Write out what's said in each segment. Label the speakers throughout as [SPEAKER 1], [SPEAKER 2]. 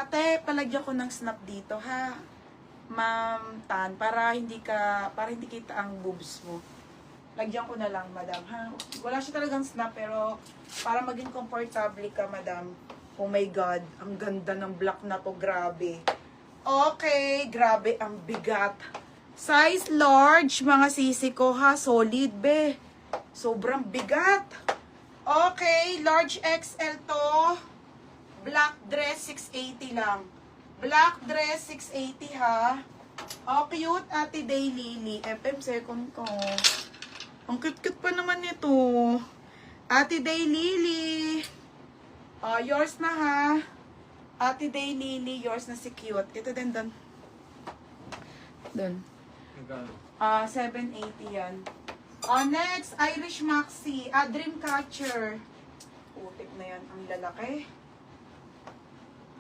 [SPEAKER 1] Ate, palagyan ko ng snap dito, ha? Ma'am Tan, para hindi kita ang boobs mo. Lagyan ko na lang, madam, ha? Wala siya talagang snap, pero para maging komportable ka, madam. Oh my God, ang ganda ng black na to, grabe. Okay, grabe, ang bigat. Size large, mga sisi ko, ha? Solid, be. Sobrang bigat. Okay, large XL to. Black dress, 680 lang. Black dress, 680 ha. Oh, cute, Ate Day Lily. FM second ko. Ang cute-cute pa naman nito. Ate Day Lily. Oh, yours na ha. Ate Day Lily, yours na si cute. Ito din doon. Doon. 780 yan. Oh, next, Irish Maxi. Dreamcatcher. Putik na yan, ang lalaki.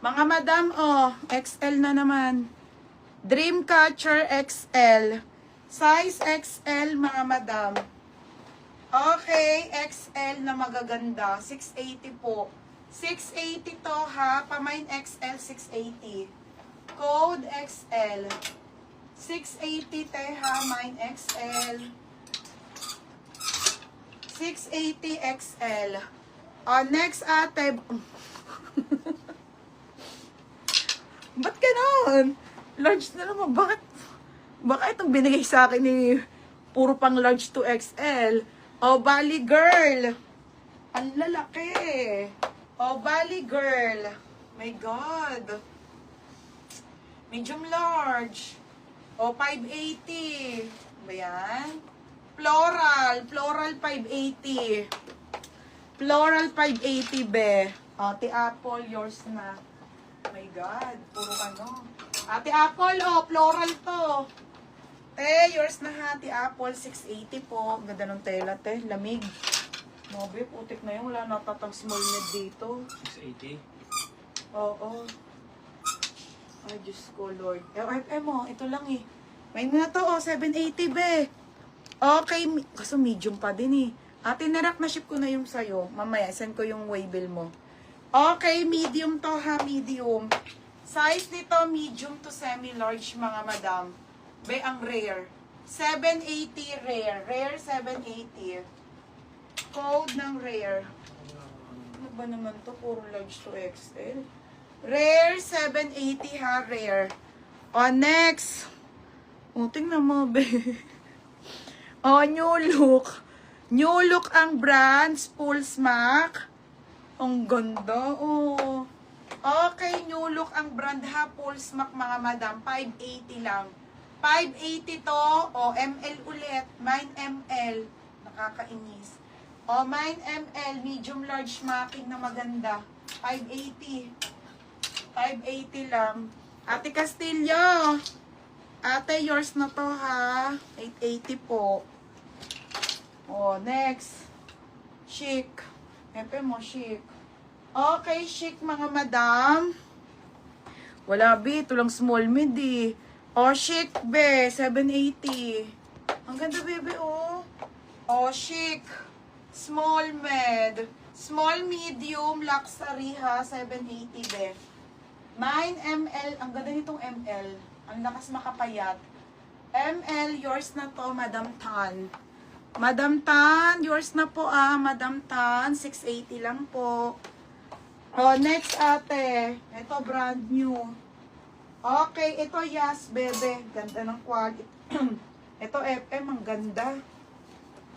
[SPEAKER 1] Mga madam, oh, XL na naman. Dreamcatcher XL. Size XL, mga madam. Okay, XL na magaganda. 680 po. 680 to ha. Pamain XL, 680. Code XL. 680 te ha. Mine XL. 680 XL. Next ate. Ba't ganon? Large na naman. Baka itong binigay sa akin ni puro pang large to XL. Oh, Bali girl. Ang lalaki. Oh, Bali girl. My God. Medium large. Oh, 580. Ba yan? Floral. Floral 580. Floral 580, be. Oh, Apple, yours na. Oh my God, puro ano. Ate Apple, oh, floral to. Yours na ha, Ate Apple, 680 po. Ganda ng tela, lamig. Mobe, putik na yun, wala natatang small net dito.
[SPEAKER 2] 680?
[SPEAKER 1] Oo. Ay, Diyos ko, Lord. Mo, ito lang eh. May na to, oh, 780 be. Okay, kaso medium pa din eh. Ate, narak na ship ko na yung sa'yo. Mamaya, send ko yung waybill mo. Okay, medium to ha, medium. Size nito, medium to semi-large, mga madam. Be, ang rare. 780 rare. Rare, 780. Code ng rare. Ano ba naman to? Puro large to XL. Rare, 780 ha, rare. Next. Tingnan mo, be. New look. New look ang brands, full smack. Ang ganda, oh. Okay, new look ang brand ha, full smack, mga madam. 580 lang. 580 to. ML ulit. Mine ML. Nakakainis. Mine ML. Medium large smacking na maganda. 580. 580 lang. Ate Castillo. Ate, yours na to ha. 880 po. Next. Chic. Epe mo, chic. Okay, chic, mga madam. Wala, be. Ito lang small mid, eh. Chic, be. 780. Ang ganda, bebe, oh. Chic. Small mid. Small medium luxury, ha. 780, be. Mine, ML. Ang ganda nitong ML. Ang lakas makapayat. ML, yours na to, Madam Tan. Madam Tan, yours na po Madam Tan. 680 lang po. Next ate. Ito brand new. Okay, ito Yas, bebe. Ganda ng quality. Ito FM, ang ganda.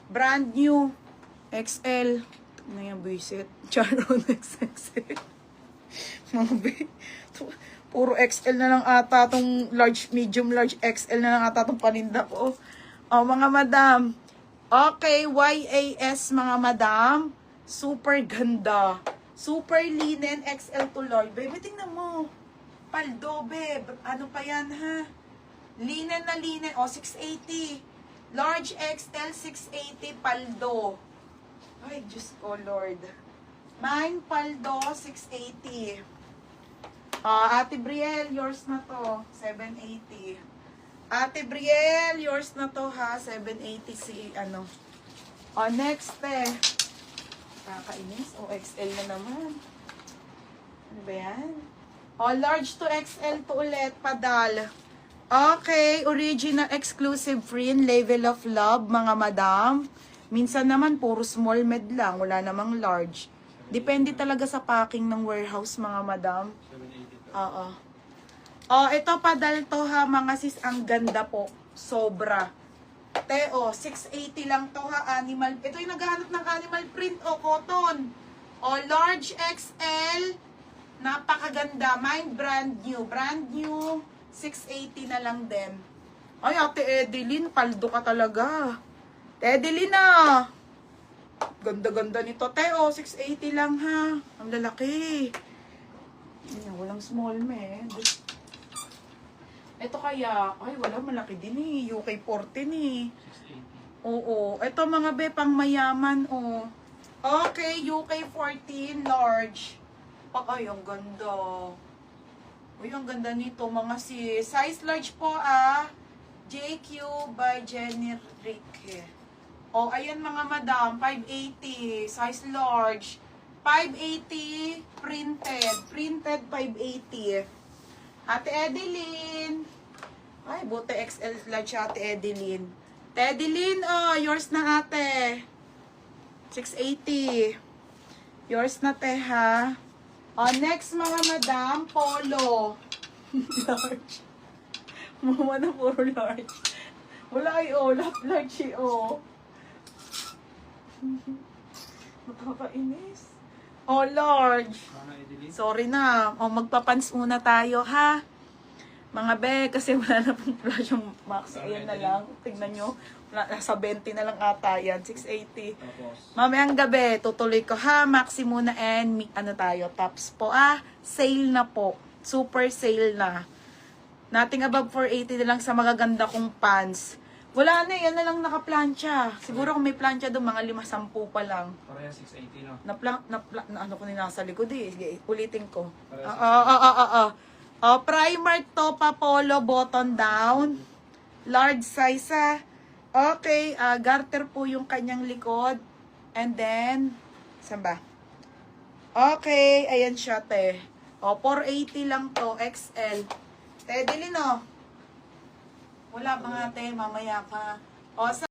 [SPEAKER 1] Brand new. XL. Ano yung buisit? Charon XXL. Mabi. Puro XL na lang ata. Itong large, medium, large XL na lang ata itong paninda ko. Mga madam. Okay, YAS mga madam. Super ganda. Super linen XL to large. Baby, tingnan mo. Paldo, babe. Ano pa yan, ha? Linen na linen. 680. Large XL, 680. Paldo. Ay, Diyos ko, Lord. Mine, paldo, 680. Ate Brielle, yours na to. 780. Ate Brielle, yours na to ha. 780 si ano. Next Kakainis. XL na naman. Ano ba yan? O, large to XL to ulit, padal. Okay, original exclusive print, level of love, mga madam. Minsan naman, puro small med lang, wala namang large. Depende talaga sa packing ng warehouse, mga madam.
[SPEAKER 2] 780.
[SPEAKER 1] Oo. O, ito padal to ha, mga sis, ang ganda po. Sobra. Teo, 680 lang to ha, animal. Ito yung naghahanap ng animal print o cotton. O, large XL, napakaganda. Mine brand new. Brand new, 680 na lang din. Ay, Ate Edeline, paldo ka talaga. Ate Edeline ah. Ganda-ganda nito. Teo, 680 lang ha. Ang lalaki. Ayan, walang small med. Ito kaya, ay wala, malaki din eh. UK 14 eh.
[SPEAKER 2] 680.
[SPEAKER 1] Oo. Ito mga be, pang mayaman oh. Okay, UK 14 large. Ay, ang ganda. Uy, ang ganda nito mga sis. Size large po ah. JQ by Jenny Rique. O, ayan mga madam, 580. Size large. 580 printed. Printed 580. Ate Edeline. Ay, buti XL large Ate Edeline. Ate Edeline, oh, yours na ate. 680. Yours na te ha. Oh, next mga madam, polo. Large. Mama na puro large. Wala ay oh, large eh oh. Nakakainis. Oh, large. Sorry na. O, magpapans muna tayo, ha? Mga be, kasi wala na pong flash yung max. Ayan na lang. Tignan nyo. Nasa 20 na lang ata yan. 680.
[SPEAKER 2] Tapos,
[SPEAKER 1] Mamayang gabi, tutuloy ko, ha? Maxi muna and ano tayo, tops po. Ah, sale na po. Super sale na. Nothing above 480 na lang sa magaganda kong pants. Wala na, yan na lang naka-plancha. Siguro kung may plancha doon, mga 5-10 pa lang.
[SPEAKER 2] pareha 680 no?
[SPEAKER 1] Na ano ko ni nasa likod eh. Sige, ulitin ko.
[SPEAKER 2] Pareha
[SPEAKER 1] Primer to pa polo button down. Large size ah. Okay, garter po yung kanyang likod. And then, saan ba? Okay, ayan siya te. O, 480 lang to, XL. Te, dili no? Wala pa nga te, mamaya pa. O,